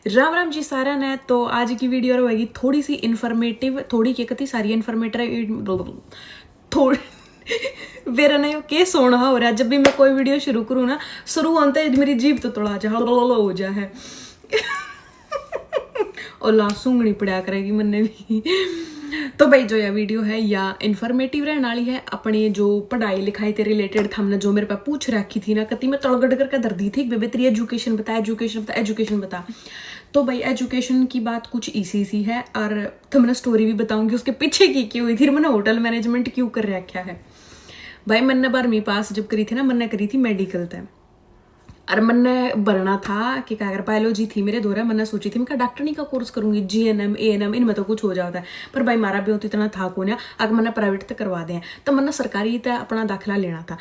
राम राम जी सारा ने। तो आज की वीडियो रहेगी थोड़ी सी इन्फॉर्मेटिव, थोड़ी क्या कती सारी इन्फॉर्मेटिव थोड़ी मेरा नहीं के सोना हो रहा है। जब भी मैं कोई वीडियो शुरू करूँ ना, शुरू होते ही मेरी जीभ तो थोड़ा जा हो जा है और ला सूंघनी पड़ा करेगी मन्ने भी। तो भाई जो यह वीडियो है या इन्फॉर्मेटिव रहने वाली है, अपनी जो पढ़ाई लिखाई से रिलेटेड हमने जो मेरे पास पूछ रखी थी ना, कति मैं तड़गड़ करके दर्दी थी बेबे तेरी एजुकेशन बता, एजुकेशन बता, एजुकेशन बता। तो भाई एजुकेशन की बात कुछ इसी सी है और तुमने स्टोरी भी बताऊंगी उसके पीछे की क्यों हुई थी, मैंने होटल मैनेजमेंट क्यों कर रखा है। भाई मैंने 12वीं पास जब करी थी ना, मैंने करी थी मेडिकल तय और मैंने भरना था कि क्या अगर बायोलॉजी थी मेरे दौरा, मैंने सोची थी मैं डॉक्टरी का कोर्स करूंगी, GNM ANM इनमें तो कुछ हो जाता है। पर भाई मारा भी होती इतना था को ना, अगर मैंने प्राइवेट तक करवा दें तो मैंने सरकारी तय अपना दाखिला लेना था।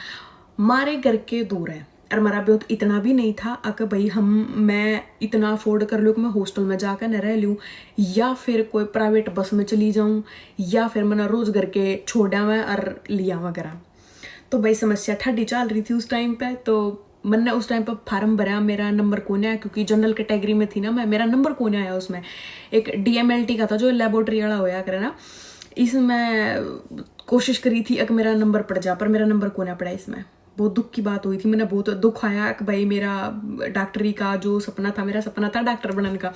मारे घर के दूर है और मारा भी इतना भी नहीं था अगर भाई मैं इतना अफोर्ड कर लूँ कि मैं हॉस्टल में जाकर न रह लूँ या फिर कोई प्राइवेट बस में चली जाऊँ या फिर मैंने रोज घर के छोड़ा मैं और लिया वगैरह। तो भाई समस्या ठाडी चल रही थी उस टाइम पे। तो मैंने उस टाइम पर फार्म भरा, मेरा नंबर कौन आया क्योंकि जनरल कैटेगरी में थी ना मैं, मेरा नंबर कौन आया उसमें। एक DMLT का था जो लेबोरेटरी वाला होया करे ना, इसमें कोशिश करी थी अगर मेरा नंबर पड़ जा, पर मेरा नंबर कौन पड़ा। इसमें बहुत दुख की बात हुई थी, मैंने बहुत दुख आया कि भाई मेरा डॉक्टरी का जो सपना था, मेरा सपना था डॉक्टर बनने का,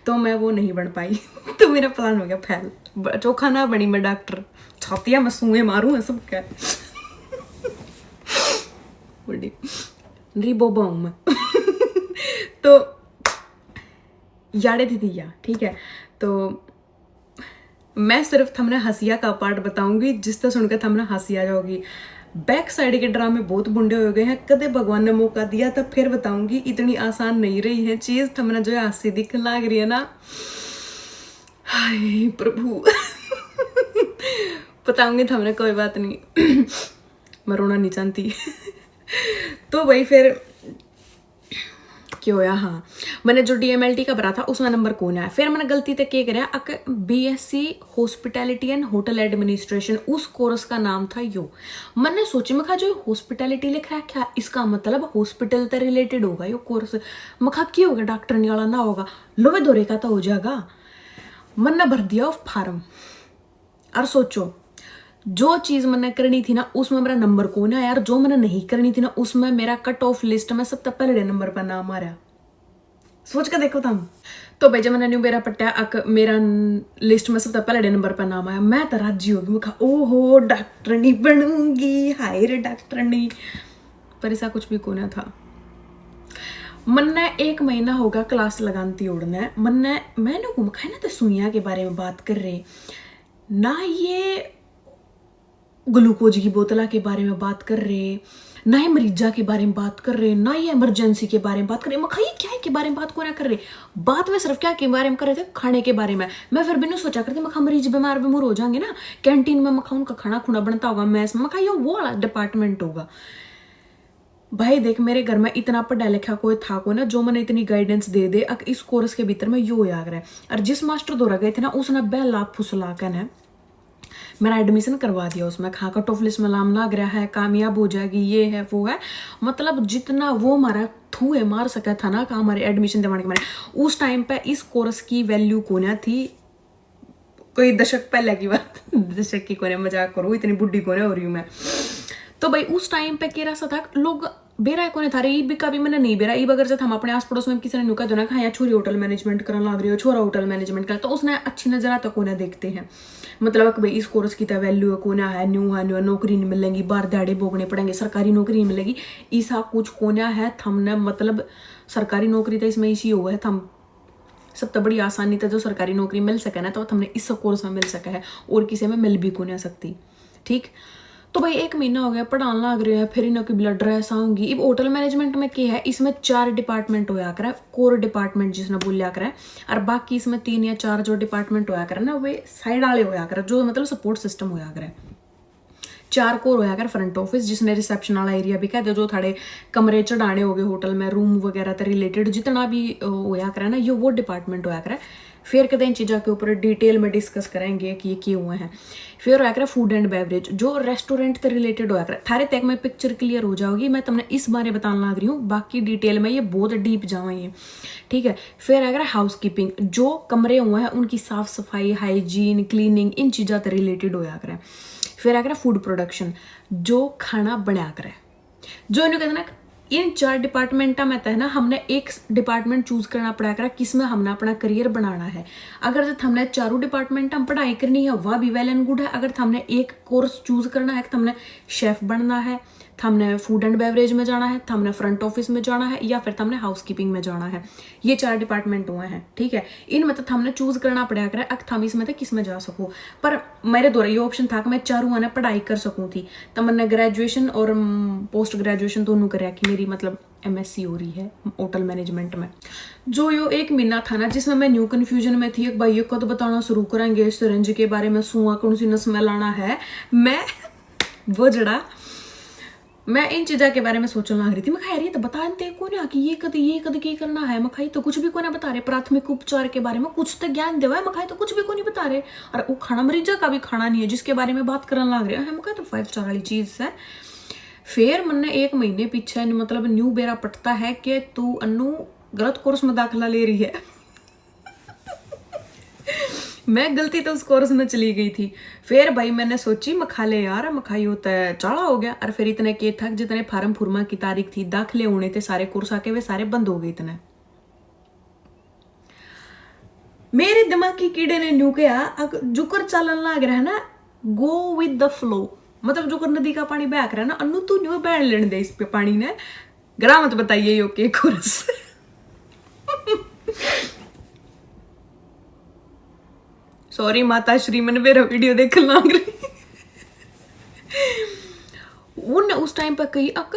तो मैं वो नहीं बन पाई तो मेरा प्लान हो गया फैल, चोखा ना बनी मैं डॉक्टर, छातियाँ मैं सुए मारूँ सब क्या बड़ी बोबा हूं मैं तो याड़े थी या ठीक है। तो मैं सिर्फ थमने हंसिया का पार्ट बताऊंगी जिससे सुनकर थमने हंसी आ जाओगी। बैक साइड के ड्रामे बहुत बुंडे हो गए हैं, कदे भगवान ने मौका दिया तब फिर बताऊंगी, इतनी आसान नहीं रही है चीज। थमने जो हंसी दिखने लग रही है ना, हाय प्रभु बताऊंगी थमने, कोई बात नहीं मैं रोना नहीं चाहती तो भाई फिर क्यों होया, हाँ मैंने जो DMLT का भरा था उसमें नंबर कौन आया। फिर मैंने गलती तक क्या कराया, BSc hospitality and hotel administration उस कोर्स का नाम था यो। मैंने सोची मैं जो हॉस्पिटैलिटी लिख रहा है क्या, इसका मतलब हॉस्पिटल से रिलेटेड होगा यो कोर्स। मैं क्या होगा, डॉक्टर नहीं वाला ना होगा, लोहे दौरे का तो हो जाएगा। मैंने भर दिया फार्म और सोचो जो चीज मैंने करनी थी ना उसमें मेरा नंबर कौन है यार, जो मैंने नहीं करनी थी ना उसमें मेरा कट ऑफ लिस्ट में सबसे पहले नंबर पर नाम आ रहा। सोच कर देखो तुम। तो भाई जब मैंने न्यू मेरा पट्टा मेरा लिस्ट में सबसे पहले नंबर पर नाम आया, मैं तो राजी होगी, मैं कहा ओहो डॉक्टरनी बनूंगी, हाय रे डॉक्टरनी। पर ऐसा कुछ भी कोना था। मन्ने 1 महीना होगा क्लास लगाती उड़ने, मैंने घूमखाए ना तो सुइया के बारे में बात कर रहे ना, ये ग्लूकोज की बोतला के बारे में बात कर रहे ना, ही मरीजा के बारे में बात कर रहे ना, ये इमरजेंसी के बारे में बात कर रहे। मैं क्या है के बारे में बात को ना कर रहे, बात में सिर्फ क्या के बारे में कर रहे थे, खाने के बारे में। मैं फिर भी नहीं सोचा करती मैं मरीज बीमार बीमार हो जाएंगे ना, कैंटीन में मखा उनका खाना खुना बनता होगा, मैस में मखा वो वाला डिपार्टमेंट होगा। भाई देख मेरे घर में इतना पढ़ा लिखा कोई था को ना जो मैंने इतनी गाइडेंस दे दे इस कोर्स के भीतर में यो याद रहे। और जिस मास्टर द्वारा गए थे ना उसने बेला फुसला कर है मेरा एडमिशन करवा दिया उसमें, हाँ कट ऑफ लिस्ट में नाम लग रहा है, कामयाब हो जाएगी, ये है वो है, मतलब जितना वो हमारा थूए मार सका था ना हमारे एडमिशन दिवाने के मारे। उस टाइम पे इस कोर्स की वैल्यू कोना थी, कोई दशक पहले की बात दशक की कोने, मजाक करो इतनी बुढ़ी कोने हो रही हूँ मैं। तो भाई उस टाइम पे केरा सा था लोग बेरा कोने था रही का भी मैंने नहीं बेरा ईब, अगर जब हम अपने आस पड़ोस में किसी ने नुका दो हाँ छोरी होटल मैनेजमेंट करना लग रही हो, छोरा होटल मैनेजमेंट कर, तो उसने अच्छी नजर तक कोने देखते हैं, मतलब कि भाई इस कोर्स की तो वैल्यू है कोना है, न्यू नौकरी नहीं मिलेगी, बाहर दाड़े भोगने पड़ेंगे, सरकारी नौकरी नहीं मिलेगी, ऐसा कुछ कोना है थमने, मतलब सरकारी नौकरी तो इसमें इसी हुआ है थम सब तो बड़ी आसानी था जो सरकारी नौकरी मिल सके ना, तो हमने इस कोर्स में मिल सका है और किसी में मिल भी को नहीं सकती। ठीक तो भाई 1 महीना हो गया पढ़ाने लग रहे हैं, फिर इन्हों की ब्लड ड्रेस आऊंगी। अब होटल मैनेजमेंट में क्या है, इसमें 4 डिपार्टमेंट होया करे, कोर डिपार्टमेंट जिसने बोलिया करे, और बाकी इसमें 3 या 4 जो डिपार्टमेंट होया करे ना वे साइड वाले होया करे, जो मतलब सपोर्ट सिस्टम होया करे। 4 कोर होया कर फ्रंट ऑफिस जिसने रिसेप्शन वाला एरिया भी कहते जो थाड़े कमरे चढ़ाने हो गए होटल में, रूम वगैरह से रिलेटेड जितना भी होया करे ना, ये वो डिपार्टमेंट होया करे। फिर कदें इन चीज़ों के ऊपर डिटेल में डिस्कस करेंगे कि ये हुए हैं। फिर होया करे फूड एंड बेवरेज, जो रेस्टोरेंट से रिलेटेड होया करे। थारे तक में पिक्चर क्लियर हो जाओगी, मैं तुमने इस बारे बताने लग रही हूँ, बाकी डिटेल में ये बहुत डीप जाएंगे, ठीक है। फिर अगर हाउस कीपिंग, जो कमरे हुए हैं उनकी साफ सफाई, हाइजीन, क्लीनिंग, इन चीज़ों से रिलेटेड होया करे। फिर अगर फूड प्रोडक्शन, जो खाना बनाया करे, जो इन्हें कहते ना इन 4 डिपार्टमेंटा में तय ना हमने एक डिपार्टमेंट चूज करना पड़ा कर किसमें हमने अपना करियर बनाना है। अगर जब हमने चारों डिपार्टमेंट हम पढ़ाई करनी है वह भी वेल एंड गुड है। अगर हमने एक कोर्स चूज करना है, हमने शेफ बनना है, हमने फूड एंड बेवरेज में जाना है, हमने फ्रंट ऑफिस में जाना है, या फिर हमने हाउस कीपिंग में जाना है, ये 4 डिपार्टमेंट हुए हैं, ठीक है। इनमें तो हमने चूज करना पड़ा करे अक थम इसमें तो किस में जा सकूँ। पर मेरे द्वारा ये ऑप्शन था कि मैं चारों आने पढ़ाई कर सकूँ थी, तो मैंने ग्रेजुएशन और पोस्ट ग्रेजुएशन दोनों कराया कि मेरी मतलब MSc हो रही है होटल मैनेजमेंट में। जो यो 1 महीना था ना जिसमें मैं न्यू कन्फ्यूजन में थी, एक भाई को तो बताना शुरू करेंगे सिरंज के बारे में, सुआ कौन सी नस में लाना है, मैं वो जड़ा मैं इन चीज़ों के बारे में सोचने लग रही थी। मैं खा रही तो बताते को ना कि ये कद की करना है। मैं खाई तो कुछ भी को ना बता रहे, प्राथमिक उपचार के बारे में कुछ तो ज्ञान देवा है, मैं खाई तो कुछ भी को नहीं बता रहे। और वो खाना मरीजा का भी खाना नहीं है जिसके बारे में बात करने लग रहे हैं। मैं तो 5 स्टार वाली चीज़ है। फिर मैंने 1 महीने पीछे मतलब न्यू बेरा पटता है कि तू अन्नू गलत कोर्स में दाखिला ले रही है। मैं गलती तो उस कोर्स में चली गई थी। फिर भाई मैंने सोची मखाले यार मखाई होता है चाड़ा हो गया। और फिर इतने के थक जितने फार्म फुरमा की तारीख थी दाखिले होने थे सारे कोर्स आके वे सारे बंद हो गए। इतने मेरे दिमाग की कीड़े ने न्यू किया जुकर चलन लग रहा है ना, गो विद द फ्लो। मतलब जुकर नदी का पानी बह रहा है ना, अन्नू तू न्यू बह लेने दे इस पे पानी ने, ग्राम मत बताइए यो के कोर्स। सॉरी माता श्री मैंने मेरा वीडियो देख लग रही। उन उस टाइम पर कही अक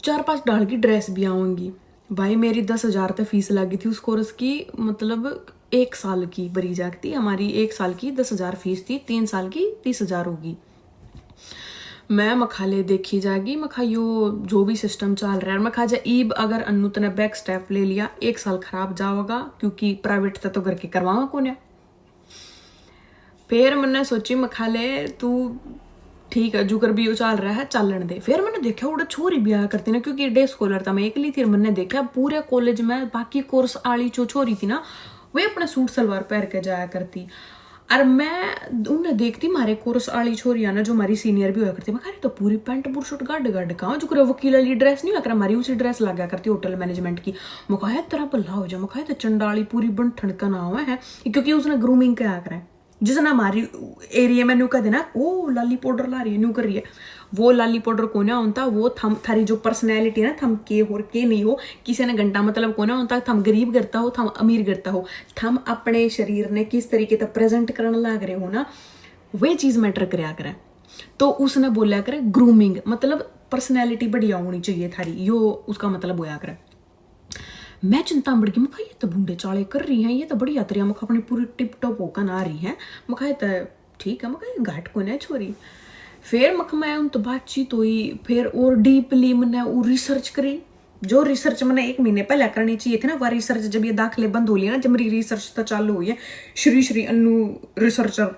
4-5 डाल की ड्रेस भी आऊंगी। भाई मेरी 10,000 तक फीस लगी थी उस कोर्स की, मतलब 1 साल की बरी जागती हमारी, 1 साल की 10,000 फीस थी, 3 साल की 30,000 होगी। मैं मखाले देखी जाएगी, मखा यो जो भी सिस्टम चल रहा है, मखा जा ईब अगर अन्नू तने बैक स्टेप ले लिया 1 साल खराब जाओगा, क्योंकि प्राइवेट तो घर के करवावा कौन है। फिर मैंने सोची मखाले तू ठीक है जुकर भी चल रहा है चलन दे। फिर मैंने देखा उड़ा छोरी ब्याह करती ना, क्योंकि डे स्कॉलर था मैं अकेली थी। मैंने देखा पूरे कॉलेज में बाकी कोर्स आली जो छोरी थी ना वे अपना सूट सलवार पहन के जाया करती। और मैं उन्हें देखती मारे कोर्स आली छोरियां ना जो हमारी सीनियर भी हुआ करती, मैं तो पूरी पैंट बुरशट गाड कहाँ जो वकील वाली ड्रेस नहीं हुआ हमारी उसी ड्रेस लगा करती होटल मैनेजमेंट की। मुखाया तेरा भला हो जाए, मुखाया तो चंडाली पूरी बन ठनका ना हुआ है, क्योंकि उसने ग्रूमिंग क्या करा जिसने हमारी एरिया में न्यू कर देना ओ लाली पाउडर ला रही है न्यू कर रही है। वो लाली पाउडर को ना होता, वो थम थारी जो पर्सनैलिटी है ना थम के हो के नहीं हो, किसी ने घंटा मतलब को ना होता थम गरीब करता हो थम अमीर करता हो, थम अपने शरीर ने किस तरीके से प्रेजेंट करने लग रहे हो ना, वे चीज मैटर कराया करे। तो उसने बोलिया करे ग्रूमिंग मतलब पर्सनैलिटी बढ़िया होनी चाहिए थारी, यो उसका मतलब होया करे। मैं चिंता बढ़ गई, मखा ये तो बूढ़े चाले कर रही हैं, ये तो बढ़िया तरिया मखा अपनी पूरी टिप टॉप होकर आ रही है, मखा ये तो ठीक है, मखा घाट को ना छोरी। फिर मख मैं उन तो बातचीत हुई, फिर और डीपली मैंने वो रिसर्च करी, जो रिसर्च मैंने 1 महीने पहले करनी चाहिए थी ना, वह रिसर्च जब ये दाखिले बंद हो लिया ना, जब मेरी रिसर्च तो चालू हुई है, श्री अन्नू रिसर्चर।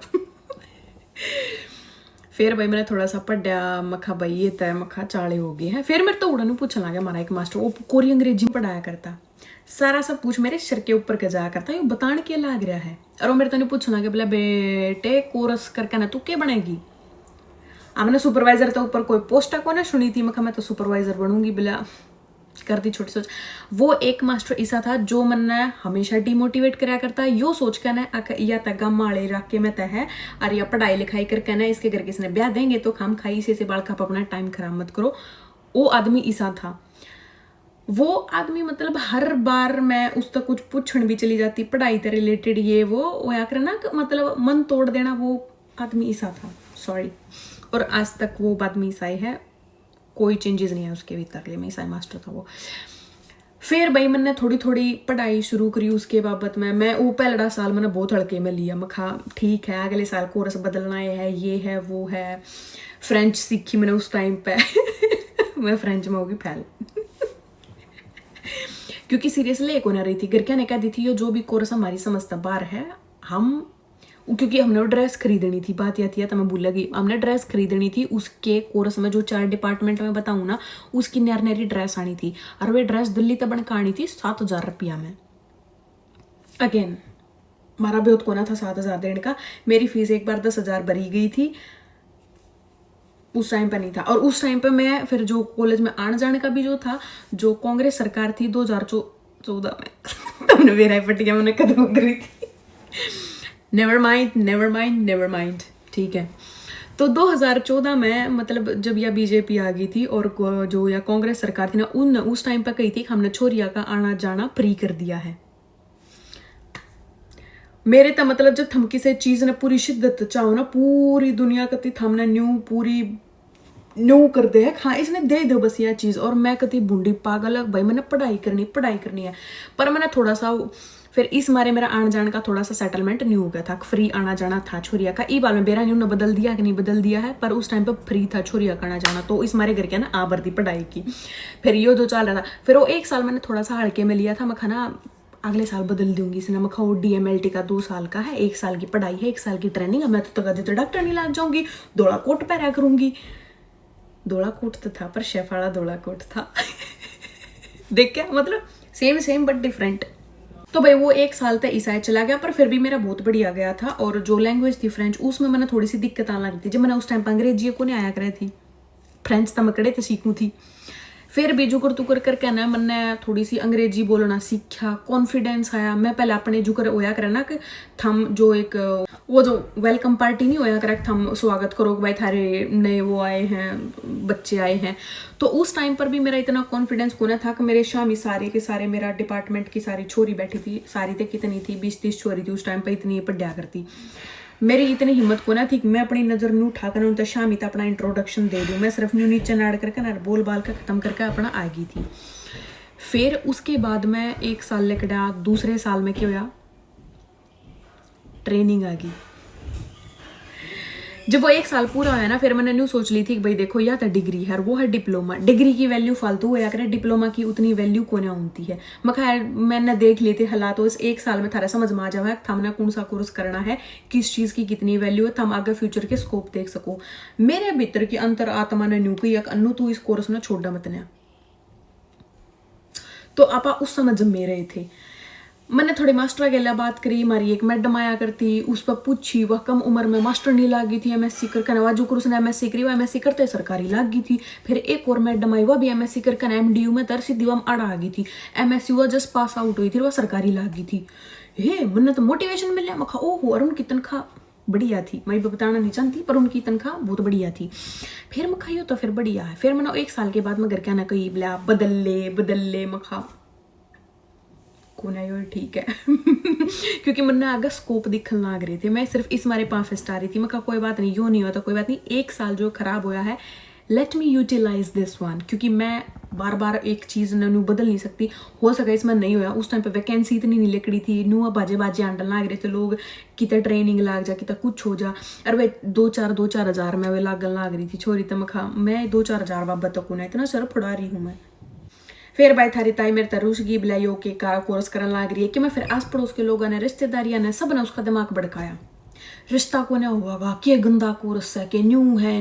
फिर भाई मैंने थोड़ा सा पढ़ा, मखा भाई ये तय मखा चाले हो गए हैं। फिर मेरे तो उड़न पूछने लगा हमारा एक मास्टर, वो कोरी अंग्रेजी में पढ़ाया करता, सारा सब पूछ मेरे सिर के ऊपर के जाया करता, ये बताने के लग रहा है। और वो मेरे तो नहीं पूछना कि बोला बेटे कोर्स करके ना तू क्या बनेगी। हमने सुपरवाइजर तो ऊपर कोई पोस्ट को ना सुनी थी, मखा मैं तो सुपरवाइजर बनूंगी बिला करती छोटी सोच। वो एक मास्टर ऐसा था जो मैंने हमेशा डिमोटिवेट कराया करता है, यो सोच कर ना या तक माड़े इलाके में तय है और या पढ़ाई लिखाई करके ना इसके घर किसने ब्याह देंगे तो खाम खाई से बाल खाप अपना टाइम खराब मत करो। वो आदमी ऐसा था, वो आदमी मतलब हर बार मैं उस तक कुछ पूछण भी चली जाती पढ़ाई से रिलेटेड ये वो या करना मतलब मन तोड़ देना, वो आदमी ऐसा था सॉरी। और आज तक वो आदमी ईसाई है, कोई चेंजेस नहीं है उसके भीतर, में ईसाई मास्टर था वो। फिर भाई मैंने थोड़ी थोड़ी पढ़ाई शुरू करी उसके बाबत में। मैं वो पहला साल मैंने बहुत हल्के में लिया, मखा ठीक है अगले साल कोर्स बदलना है, ये है वो है। फ्रेंच सीखी मैंने उस टाइम पे। मैं फ्रेंच में होगी फैल। क्योंकि सीरियसली एक होना रही थी, घर क्या ने कह दी थी, ये जो भी कोर्स हमारी समझता बार है हम, क्योंकि हमने वो ड्रेस खरीदनी थी, बात यह थी तो मैं भूल गई, हमने ड्रेस खरीदनी थी उसके कोर्स में जो 4 डिपार्टमेंट में बताऊँ ना, उसकी नरी ड्रेस आनी थी, और वे ड्रेस दिल्ली तक बन आनी थी 7,000 रुपया में। अगेन हमारा बहुत कोना था 7,000 देने का, मेरी फीस एक बार 10,000 भरी गई थी, उस टाइम पे नहीं था। और उस टाइम पे मैं फिर जो कॉलेज में आने जाने का भी जो था, जो कांग्रेस सरकार थी 2014 में तुमने मेरा पट्टिया मैंने कदम करी थी, नेवर माइंड, ठीक है। तो 2014 में मतलब जब यह बीजेपी आ गई थी और जो या कांग्रेस सरकार थी ना, उस टाइम पर कही थी हमने छोरिया का आना जाना फ्री कर दिया है। मेरे तो मतलब जब थम किसी चीज ने पूरी शिद्दत चाहो ना, पूरी दुनिया कती थमने न्यू कर दे है, हाँ इसने दे दो बस यह चीज, और मैं कती बूढ़ी पागल है भाई, मैंने पढ़ाई करनी है। पर मैंने थोड़ा सा फिर इस मारे मेरा आने जाने का थोड़ा सा सेटलमेंट न्यू हो गया था, फ्री आना जाना था छोरिया का। ई बाल में बेरा न्यू ने बदल दिया कि नहीं बदल दिया है, पर उस टाइम पर फ्री था छोरिया का आना जाना, तो इस मारे घर के ना आबर थी पढ़ाई की। फिर यो जो चल रहा था, फिर वो 1 साल मैंने थोड़ा सा हड़के में लिया था, मैं खाना अगले साल बदल दूंगी इसने, मैं खाओ DMLT का 2 साल का है, 1 साल की पढ़ाई है, 1 साल की ट्रेनिंग है, मैं तो कभी तो डॉक्टर नहीं लग जाऊंगी, धोला कोट पहरा करूंगी। धोला कोट तो था पर शेफ वाला धोला कोट था देख क्या मतलब सेम बट डिफरेंट। तो भाई वो 1 साल तक ईसाई चला गया, पर फिर भी मेरा बहुत बढ़िया गया था। और जो लैंग्वेज थी फ्रेंच, उसमें मैंने थोड़ी सी दिक्कत आने लगी थी, जब मैंने उस टाइम पर अंग्रेजी को नहीं आया करे थी, फ्रेंच तो मैं कड़े थे सीखूँ थी। फिर भी जुकर तुकर करके ना मैंने थोड़ी सी अंग्रेजी बोलना सीखा, कॉन्फिडेंस आया। मैं पहले अपने जुकर होया करे ना कि थम जो एक वो जो वेलकम पार्टी नहीं होया करे, थम स्वागत करो भाई थारे नए वो आए हैं, बच्चे आए हैं। तो उस टाइम पर भी मेरा इतना कॉन्फिडेंस को ना था कि मेरे शामी सारे के सारे मेरा डिपार्टमेंट की सारी छोरी बैठी थी, सारी तक कितनी थी 20-30 छोरी थी उस टाइम पर, इतनी पढ़ा करती। मेरी इतनी हिम्मत को ना थी कि मैं अपनी नज़र नू उठाकर उन शामी तक अपना इंट्रोडक्शन दे दूँ, मैं सिर्फ न्यू नीचे नाड़ करके ना बोल बाल का ख़त्म करके अपना आ गई थी। फिर उसके बाद मैं 1 साल लेकर दूसरे साल में क्या होया, ट्रेनिंग आ गई। जब वो 1 साल पूरा होया ना, फिर मैंने न्यू सोच ली थी कि भाई देखो या तो डिग्री है और वो है डिप्लोमा, डिग्री की वैल्यू फालतू होया करे, डिप्लोमा की उतनी वैल्यू को ना होती है। मैंने देख लेते हालात, तो इस 1 साल में थारा समझ में आ जाए थमने कौन सा कोर्स करना है, किस चीज़ की कितनी वैल्यू है, थम आगे फ्यूचर के स्कोप देख सको। मेरे भीतर की अंतर आत्मा ने न्यू की अन्नू तू इस कोर्स ने छोड़ा मत न। तो आप उस समय जमे रहे थे, मैंने थोड़े मास्टर के बात करी, हमारी एक मैडम आया करती, उस पर पूछी, वह कम उम्र में मास्टर नहीं लागी थी MSc करके, नवाजू कर उसने MSc करी, वह MSc करते सरकारी लाग गई थी। फिर एक और मैडम आई, वह भी MSc करके MDU में तर सीधी वह अड़ा आ गई थी, MSc वह जस्ट पास आउट हुई थी, वह सरकारी लाग गई थी। हे मैंने तो मोटिवेशन मिल मैं ओहो, और उनकी तनख्वाह बढ़िया थी, मैं बताना नहीं चाहती पर उनकी तनख्वाह बहुत बढ़िया थी। फिर मैं खाई तो फिर बढ़िया है। फिर मैंने 1 साल के बाद मैं घर के आना कही बोला बदल ले मखा को ना ठीक है क्योंकि मैंने आगे स्कोप दिखने लग रहे थे, मैं सिर्फ इस मारे 5 स्टार रही थी। मैं कहा कोई बात नहीं, यो नहीं होता कोई बात नहीं, 1 साल जो खराब होया है let me utilize this one, क्योंकि मैं बार बार एक चीज़ नू बदल नहीं सकती। हो सका इसमें नहीं होया, उस टाइम पे वैकेंसी इतनी नहीं लिकड़ी थी, नू बाजे आंडल लग रहे थे लोग, कितना ट्रेनिंग लाग जा, कितना कुछ हो जा, और वे 2-4 हज़ार में वे लागन लाग रही थी छोरी। तो मैं 2-4 हज़ार बाबा तक ना इतना सर फुड़ा रही हूँ मैं। फिर भाई थारी ताई मेरे तरुष की बिलाई के का कोर्स करने लग रही है कि मैं फिर आस पड़ोस के लोगों ने, रिश्तेदारियां ने, सब ने उसका दिमाग भड़काया, रिश्ता को ना हुआ क्या गंदा कोर्स है, कि न्यू है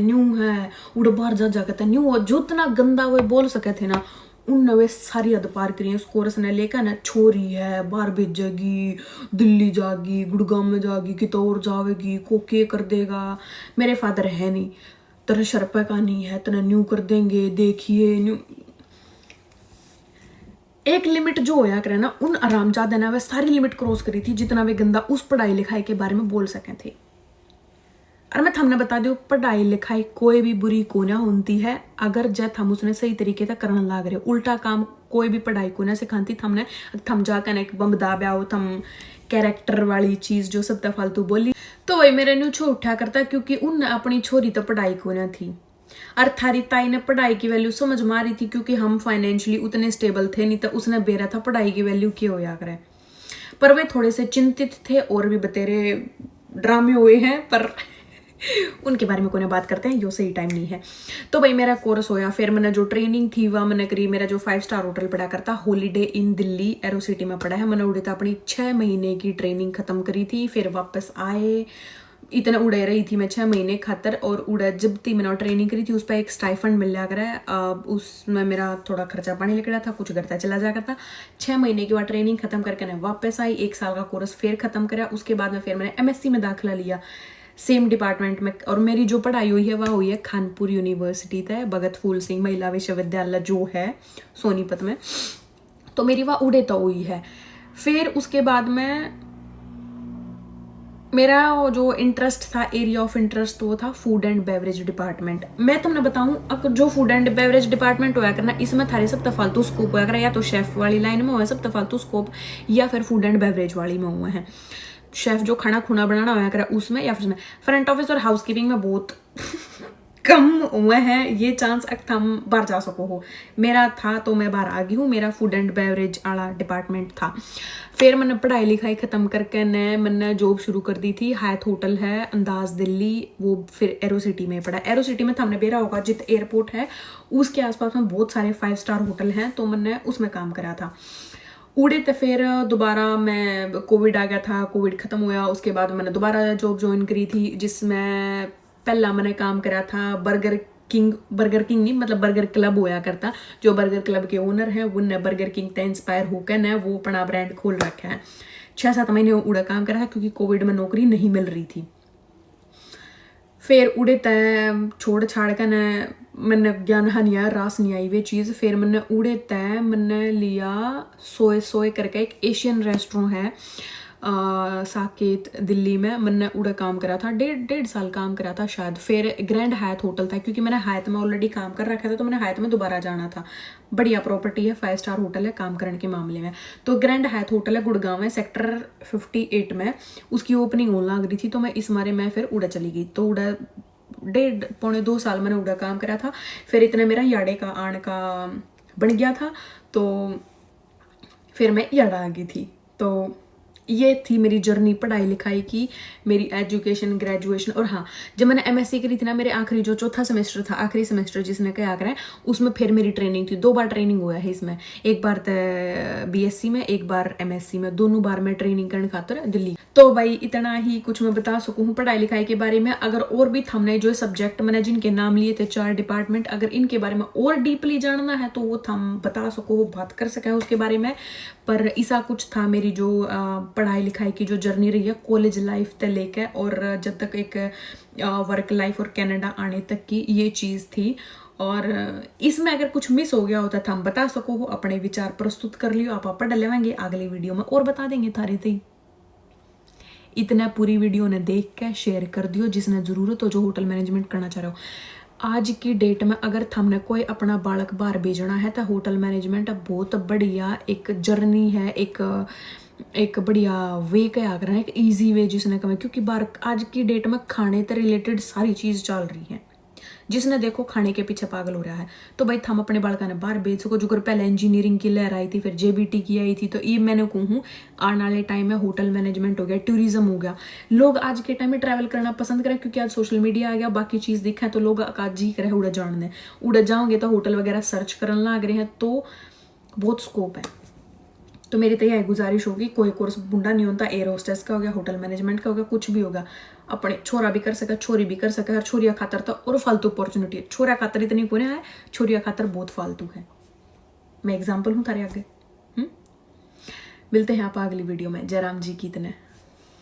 उड़ बाहर जा कहते न्यू, जो इतना गंदा वो बोल सके थे ना, उन वे सारी हद पार करी उस कोर्स ने लेकर ना। छोरी है बाहर भेजेगी, दिल्ली जाएगी, गुड़गांव में जाएगी, कितो और जाएगी, को के कर देगा। मेरे फादर है नहीं, तेरा शर्पा का नहीं है, तेना न्यू कर देंगे, देखिए न्यू। एक लिमिट जो होया करे ना, उन आरामजादा ने वह सारी लिमिट क्रॉस करी थी जितना वे गंदा उस पढ़ाई लिखाई के बारे में बोल सके थे। और मैं थमने बता दूं, पढ़ाई लिखाई कोई भी बुरी को ना होती है अगर जब हम उसने सही तरीके से करने लग रहे। उल्टा काम कोई भी पढ़ाई को ना सिखाती थमने, थम जाकर एक बम दाब्या हो, थम कैरेक्टर वाली चीज जो सब फालतू बोली, तो वही मेरे न्यू छो उठा करता, क्योंकि उन अपनी छोरी तो पढ़ाई को ना थी। और थारी ताई ने पढ़ाई की वैल्यू समझ मारी थी, क्योंकि हम फाइनेंशियली उतने स्टेबल थे नहीं, तो उसने बेरा था पढ़ाई की वैल्यू क्या होया करे। पर वे थोड़े से चिंतित थे और भी बतेरे ड्रामे हुए हैं, पर उनके बारे में कोई ना बात करते हैं, यो सही टाइम नहीं है। तो भाई मेरा कोर्स होया, फिर मैंने जो ट्रेनिंग थी वह मैंने करी। मेरा जो 5 स्टार होटल पड़ा करता हॉलीडे इन दिल्ली एरो सिटी में पड़ा है। मैंने उड़े था अपनी 6 महीने की ट्रेनिंग खत्म करी थी, फिर वापस आए। इतना उड़े रही थी मैं 6 महीने खातर, और उड़ा जब थी मैंने ट्रेनिंग करी थी उस पर एक स्टाइफंड मिल जाया करा। उसमें मेरा थोड़ा खर्चा पानी लग रहा था, कुछ करता चला जाया करता। 6 महीने के बाद ट्रेनिंग खत्म करके मैं वापस आई, 1 साल का कोर्स फिर खत्म करा। उसके बाद में फिर मैंने MSc में दाखिला लिया सेम डिपार्टमेंट में। और मेरी जो पढ़ाई हुई है वह हुई है खानपुर यूनिवर्सिटी तय भगत फूल सिंह महिला विश्वविद्यालय जो है सोनीपत में। तो मेरी वह उड़े तो हुई है। फिर उसके बाद में मेरा जो इंटरेस्ट था, एरिया ऑफ इंटरेस्ट, वो था फूड एंड बेवरेज डिपार्टमेंट। मैं तुमने बताऊं, अगर जो फूड एंड बेवरेज डिपार्टमेंट होया करना, इसमें थारे सब फालतू स्कोप होया करा, या तो शेफ वाली लाइन में हुआ सब फालतू स्कोप, या फिर फूड एंड बेवरेज वाली में हुआ है। शेफ जो खाना खुना बनाना होया करा उसमें, या फिर फ्रंट ऑफिस और हाउस कीपिंग में बहुत कम हुए हैं ये चांस अगर हम बाहर जा सको हो। मेरा था तो मैं बाहर आ गई हूँ। मेरा फूड एंड बेवरेज वाला डिपार्टमेंट था। फिर मैंने पढ़ाई लिखाई खत्म करके मैंने जॉब शुरू कर दी थी। हायत होटल है अंदाज दिल्ली, वो फिर एरो सिटी में पड़ा। एरो सिटी में हमने बेरा होगा जित एयरपोर्ट है उसके आसपास में बहुत सारे 5 स्टार होटल हैं, तो मैंने उसमें काम करा था। उड़े तो फिर दोबारा मैं, कोविड आ गया था, कोविड खत्म हुआ, उसके बाद मैंने दोबारा जॉब ज्वाइन करी थी, जिसमें पहला मैंने काम करा था बर्गर किंग नहीं मतलब बर्गर क्लब होया करता। जो बर्गर क्लब के ओनर हैं उनने बर्गर किंग से इंस्पायर होकर ने वो अपना ब्रांड खोल रखा है। 6-7 महीने उड़ा काम करा है क्योंकि कोविड में नौकरी नहीं मिल रही थी। फिर उड़े तय छोड़ छाड़ कर मैंने ज्ञान हनिया रास नहीं आई वे चीज़। फिर मैंने उड़े तय मैंने लिया सोए करके एक एशियन रेस्टोरेंट है साकेत दिल्ली में। मैंने उड़ा काम करा था, डेढ़ साल काम करा था शायद। फिर ग्रैंड हायत होटल था, क्योंकि मैंने हायत में ऑलरेडी काम कर रखा था तो मैंने हायत में दोबारा जाना था। बढ़िया प्रॉपर्टी है, 5 स्टार होटल है काम करने के मामले में। तो ग्रैंड हायत होटल है गुड़गांव में सेक्टर 58 में, उसकी ओपनिंग होने लग रही थी। तो मैं इस मारे मैं फिर उड़ा चली गई। तो उड़ा 1.5-2 साल मैंने उड़ा काम करा था। फिर इतना मेरा याड़े का आने का बन गया था, तो फिर मैं याड़ा आ गई थी। तो ये थी मेरी जर्नी पढ़ाई लिखाई की, मेरी एजुकेशन ग्रेजुएशन। और हाँ, जब मैंने MSc करी थी ना, मेरे आखिरी जो चौथा सेमेस्टर था, आखिरी सेमेस्टर जिसने क्या करा है, उसमें फिर मेरी ट्रेनिंग थी। 2 बार ट्रेनिंग हुआ है इसमें, एक बार BSc में, एक बार MSc में। दोनों बार मैं ट्रेनिंग करने खातर दिल्ली। तो भाई इतना ही कुछ मैं बता सकूँ हूँ पढ़ाई लिखाई के बारे में। अगर और भी हमने जो सब्जेक्ट मैंने जिनके नाम लिए थे 4 डिपार्टमेंट, अगर इनके बारे में और डीपली जानना है तो वो हम बता सको, बात कर सकें उसके बारे में। पर ऐसा कुछ था मेरी जो पढ़ाई लिखाई की जो जर्नी रही है कॉलेज लाइफ से लेकर और जब तक एक वर्क लाइफ और कनाडा आने तक की, ये चीज़ थी। और इसमें अगर कुछ मिस हो गया होता था हम बता सको हो, अपने विचार प्रस्तुत कर लियो, आप पढ़ लेवांगे अगली वीडियो में और बता देंगे थारी थी। इतना पूरी वीडियो ने देख के शेयर कर दियो जिसने ज़रूरत हो, जो होटल मैनेजमेंट करना चाह रहे हो। आज की डेट में अगर हमने कोई अपना बालक बाहर भेजना है तो होटल मैनेजमेंट बहुत बढ़िया एक जर्नी है, एक बढ़िया वे क्या कर रहा है, एक ईजी वे जिसने कहा, क्योंकि बाहर आज की डेट में खाने से रिलेटेड सारी चीज़ चल रही है। जिसने देखो खाने के पीछे पागल हो रहा है। तो भाई हम अपने बालका ने बाहर भेज सको। जो कर पहले इंजीनियरिंग की लहर आई थी, फिर JBT की आई थी, तो ये मैंने कहूँ आने वाले टाइम में होटल मैनेजमेंट हो गया, टूरिज्म हो गया। लोग आज के टाइम में ट्रैवल करना पसंद करें क्योंकि आज सोशल मीडिया आ गया, बाकी चीज़ दिखा है तो लोग आज जी करे उड़ा जान दें। उड़ा जाओगे तो होटल वगैरह सर्च करने लग रहे हैं, तो बहुत स्कोप है। तो मेरी तो यह गुजारिश होगी, कोई कोर्स बुंडा नहीं होता, एयर होस्टेस का हो गया, होटल मैनेजमेंट का हो गया, कुछ भी होगा, अपने छोरा भी कर सके, छोरी भी कर सके। हर छोरिया खातर तो और फालतू अपॉर्चुनिटी है, छोरा खातर इतनी कोने है, छोरिया खातर बहुत फालतू है। मैं एग्जाम्पल हूँ तारे आगे। मिलते हैं आप अगली वीडियो में। जयराम जी की इतने।